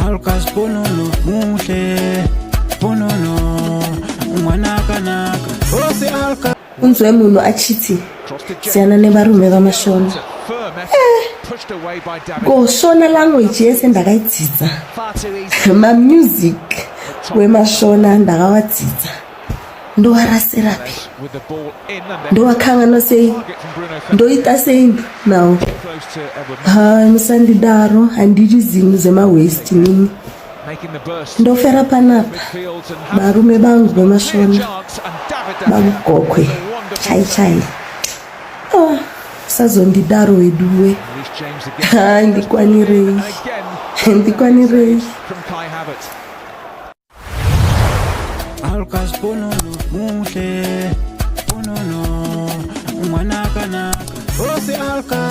Alkas ponono muhle ponono ngwanakanaka ose alka unzwe munhu achiti siyana nevarume vamashona koshona language yese ndakaidzidza mamusic wemashona ndakawadzidza ndowarasirapi ndowakhangana sei ndoita sei nawo musandidaro handidi zinhu zemawesti nini ndofera panapa varume vangu vemashona vamugokwe chai usazondidaro weduwe ndikwanirei alkas ponono muhle ponono ngwanakanaka ose alka